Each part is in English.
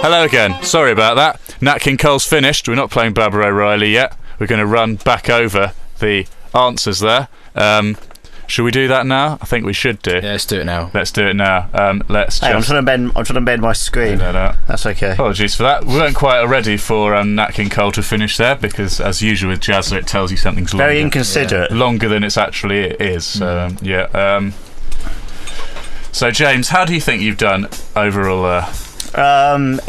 Hello again. Sorry about that. Nat King Cole's finished. We're not playing Barbara O'Reilly yet. We're going to run back over the answers there. Should we do that now? I think we should do. Yeah, let's do it now. Let's do it now. I'm trying to bend my screen. No. That's okay. Apologies for that. We weren't quite ready for Nat King Cole to finish there because, as usual with Jazza, it tells you something's longer. Very inconsiderate. Longer than it's actually is. So, so, James, how do you think you've done overall there?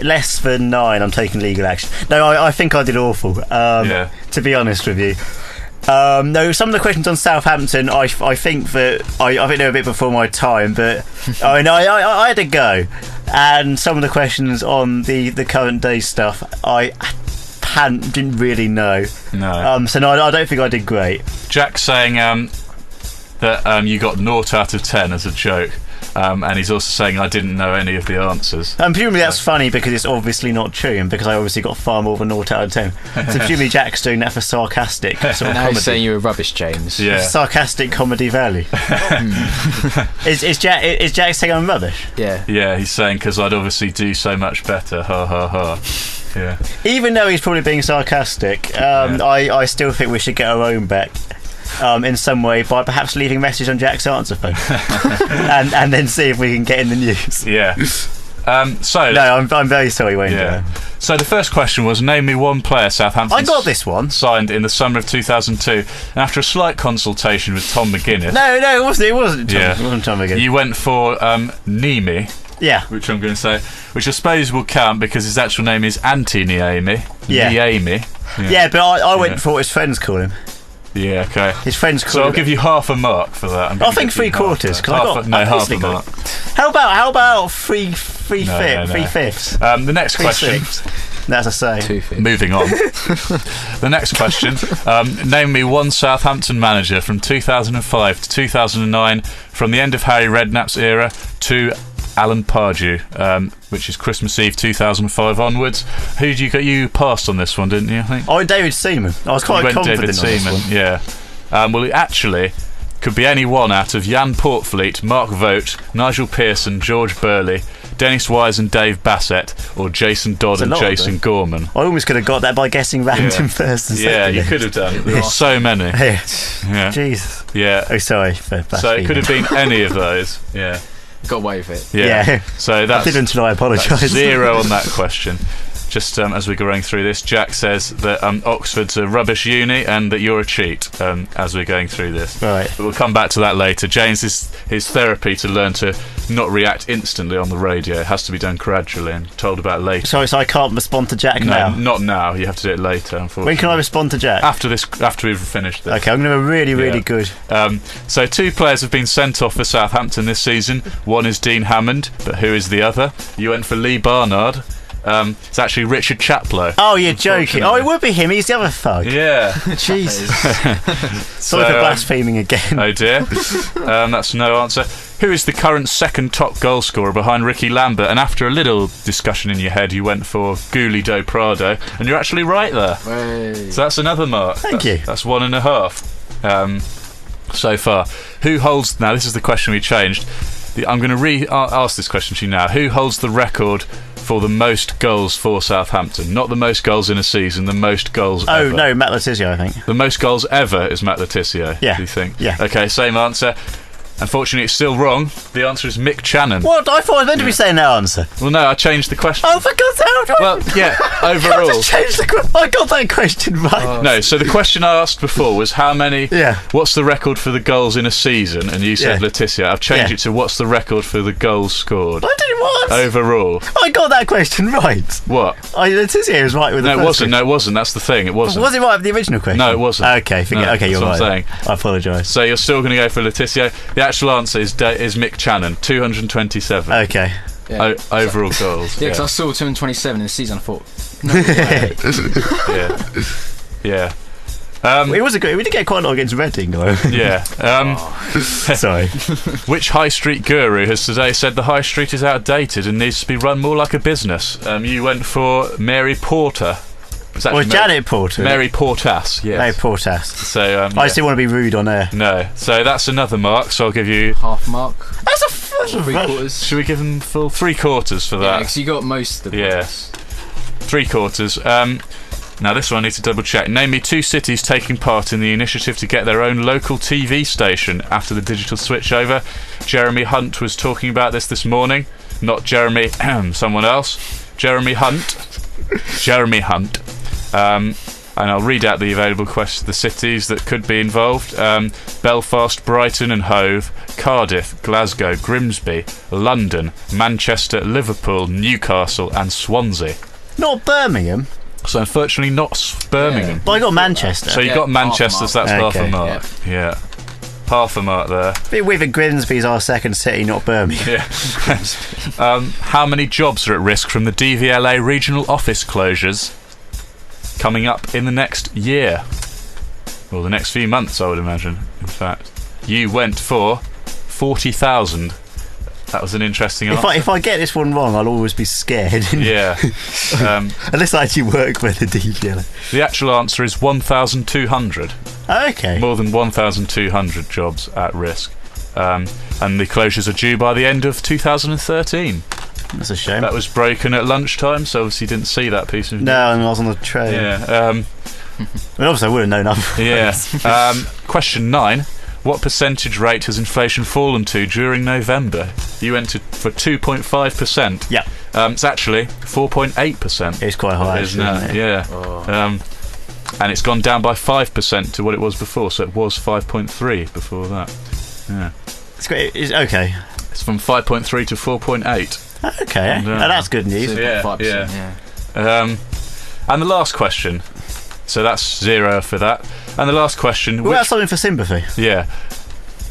Less than 9. I'm taking legal action. No, I think I did awful. To be honest with you. No, some of the questions on Southampton, I think they were a bit before my time, but I had a go. And some of the questions on the current day stuff, I didn't really know. No. So no, I don't think I did great. Jack's saying that you got 0 out of 10 as a joke. And he's also saying I didn't know any of the answers. And presumably that's funny because it's obviously not true, and because I obviously got far more than 0 out of 10. So presumably Jack's doing that for sarcastic sort of now comedy. he's saying you were rubbish, James. Yeah. Sarcastic comedy value. Is Jack saying I'm rubbish? Yeah. Yeah, he's saying because I'd obviously do so much better. Ha ha ha. Yeah. Even though he's probably being sarcastic, I still think we should get our own back. In some way, by perhaps leaving a message on Jack's answer phone, and then see if we can get in the news. Yeah. I'm very sorry, Wayne. Yeah. So the first question was, name me one player Southampton. I got this one. Signed in the summer of 2002, and after a slight consultation with Tom McGuinness. No, it wasn't. It wasn't Tom McGuinness. You went for Nemi. Yeah. Which I'm going to say, which I suppose will count because his actual name is Antti Niemi. Yeah. Niemi. Yeah, but I went for what his friends call him. Yeah, okay. His friends call So I'll give you half a mark for that. I think 3/4. Half a mark. How about three fifths? The next question. That's a say. 2/5. Moving on. The next question. Name me one Southampton manager from 2005 to 2009, from the end of Harry Redknapp's era to Alan Pardew, which is Christmas Eve 2005 onwards. Who did you get? You passed on this one, didn't you? I think. I went David Seaman. I was quite confident David on this Seaman, one. yeah. Well, it actually could be any one out of Jan Portfleet, Mark Vogt, Nigel Pearson, George Burley, Dennis Wise and Dave Bassett, or Jason Dodd and Jason Gorman. I almost could have got that by guessing random first and second. Yeah, you could have done. There are so many. Yeah. Jesus. Yeah. Oh, sorry. So it could have been any of those. Yeah. Got away with it. Yeah. So that's, I didn't, and I apologise. 0 on that question. Just as we're going through this, Jack says that Oxford's a rubbish uni and that you're a cheat as we're going through this. Right. But we'll come back to that later. James, his therapy to learn to not react instantly on the radio. It has to be done gradually and told about later. Sorry, so I can't respond to Jack now? No, not now. You have to do it later, unfortunately. When can I respond to Jack? After we've finished this. Okay, I'm going to be really good. So 2 players have been sent off for Southampton this season. One is Dean Hammond, but who is the other? You went for Lee Barnard. It's actually Richard Chaplow. Oh, you're joking. Oh, it would be him. He's the other thug. Yeah. Jesus. Sorry for blaspheming again. Oh dear. That's no answer. Who is the current second top goal scorer behind Ricky Lambert? And after a little discussion in your head, you went for Guli do Prado, and you're actually right there. Hey. So that's another mark. Thank you. That's 1.5 so far. Who holds... Now, this is the question we changed. I'm going to ask this question to you now. Who holds the record for the most goals for Southampton? Not the most goals in a season, the most goals ever. Oh, no, Matt Letizia, I think. The most goals ever is Matt Letizia, yeah. do you think? Yeah. Okay, same answer. Unfortunately, it's still wrong. The answer is Mick Channon. What? I thought I was meant to be saying that answer. Well, no, I changed the question. Oh, for God's sake! Well, yeah, overall. I got that question right. No, so the question I asked before was how many... Yeah. What's the record for the goals in a season? And you said Letizia. I've changed it to what's the record for the goals scored? I didn't what? Overall. I got that question right. What? Letizia was right with the first question. No, it wasn't. That's the thing. It wasn't. Was it right with the original question? No, it wasn't. Okay, forget. No, okay, you're that's right. What I'm saying. I apologise. So you're still going to go for Letizia. The actual answer is Mick Channon, 227. Okay. Yeah. Overall goals. Yeah, because I saw 227 in the season. I thought, no way. Yeah. It was a good. We did get quite a lot against Reading, though. Yeah. Sorry. Which high street guru has today said the high street is outdated and needs to be run more like a business? You went for Mary Porter. Or Janet Porter. Mary Portas, yes. Mary Portas. So, I just didn't want to be rude on air. No. So that's another mark, so I'll give you... half mark. That's 3/4. Should we give them full 3/4 for that? Yeah, because you got most of the Yes. 3/4. Now this one I need to double check. Name me 2 cities taking part in the initiative to get their own local TV station after the digital switchover. Jeremy Hunt was talking about this morning. Not Jeremy, someone else. Jeremy Hunt. And I'll read out the available questions. The cities that could be involved: Belfast, Brighton and Hove, Cardiff, Glasgow, Grimsby, London, Manchester, Liverpool, Newcastle and Swansea. Not Birmingham. So unfortunately not Birmingham. But I got Manchester. So you got Manchester, so that's half a Okay. mark. Yeah. Half a mark there. Bit weird that Grimsby's our second city, not Birmingham. Yeah. How many jobs are at risk from the DVLA regional office closures coming up in the next year? Well, the next few months, I would imagine, in fact. You went for 40,000. That was an interesting answer. If I get this one wrong, I'll always be scared. Yeah. Unless I actually work with the DVLA. The actual answer is 1,200. Okay. More than 1,200 jobs at risk. And the closures are due by the end of 2013. That's a shame. That was broken at lunchtime, so obviously you didn't see that piece of news. No, and I was on the train. Yeah. I mean, obviously I would have known otherwise. Yeah. Question 9. What percentage rate has inflation fallen to during November? You went for 2.5%. Yeah. It's actually 4.8%. It's quite high, Isn't it? Yeah. Oh. And it's gone down by 5% to what it was before, so it was 5.3 before that. Yeah. It's great. It's okay. It's from 5.3 to 4.8. Okay. And, That's good news. 2.5%, yeah. And the last question. So that's 0 for that. And the last question. Well, that's something for sympathy. Yeah.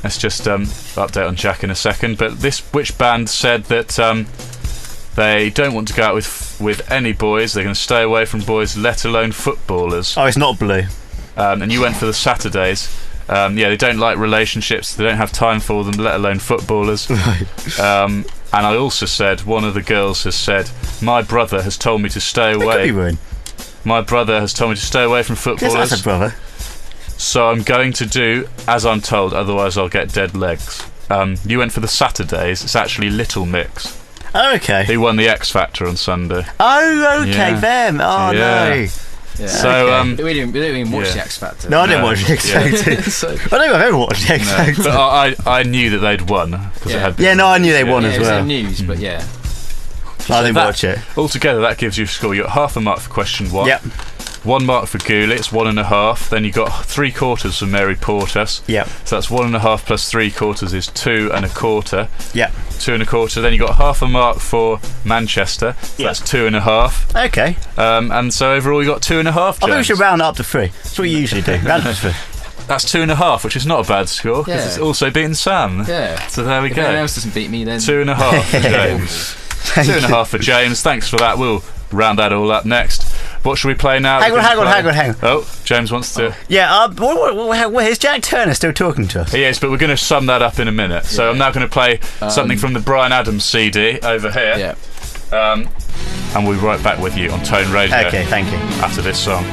Let's just update on Jack in a second. But which band said that they don't want to go out with any boys? They're going to stay away from boys, let alone footballers. Oh, it's not Blue. And you went for the Saturdays. Yeah, they don't like relationships. They don't have time for them, let alone footballers. Right. And I also said, one of the girls has said, my brother has told me to stay They could away. be ruined. My brother has told me to stay away from Yes, footballers. that's a brother. So I'm going to do as I'm told, otherwise I'll get dead legs. You went for the Saturdays. It's actually Little Mix. Oh, okay. He won the X Factor on Sunday. Oh, okay, Yeah. them. Oh, Yeah. no. Yeah. So, We didn't even watch yeah. the X Factor. No, I didn't No, watch the X yeah. Factor. So- I don't think I've ever watched the X No, Factor. but I knew that they'd won. 'Cause it Yeah. had Yeah, no, I knew they won yeah, as it was well. in the news, but yeah. I didn't that- watch it. Altogether, that gives you a score. You got half a mark for question 1. Yep. 1 mark for Gooley, it's 1.5. Then you got 3/4 for Mary Portas. Yep. So that's 1.5 plus 3/4 is 2.25. Yep. 2.25. Then you got half a mark for Manchester. So Yep. that's 2.5. Okay. And so overall you got 2.5. I think we James. should round it up to 3. That's what you usually do. Round it up to 3. That's 2.5, which is not a bad score because Yeah. it's also beaten Sam. Yeah. So there we If go. anyone else doesn't beat me, then 2.5 for James. 2.5 for James. Thanks for that. We'll round that all up next. What should we play now? Hang on. Oh, James wants to. Yeah, is Jack Turner still talking to us? Yes, but we're going to sum that up in a minute. So Yeah. I'm now going to play something from the Bryan Adams CD over here. yeah. And we'll be right back with you on Tone Radio Okay, thank you. after this song.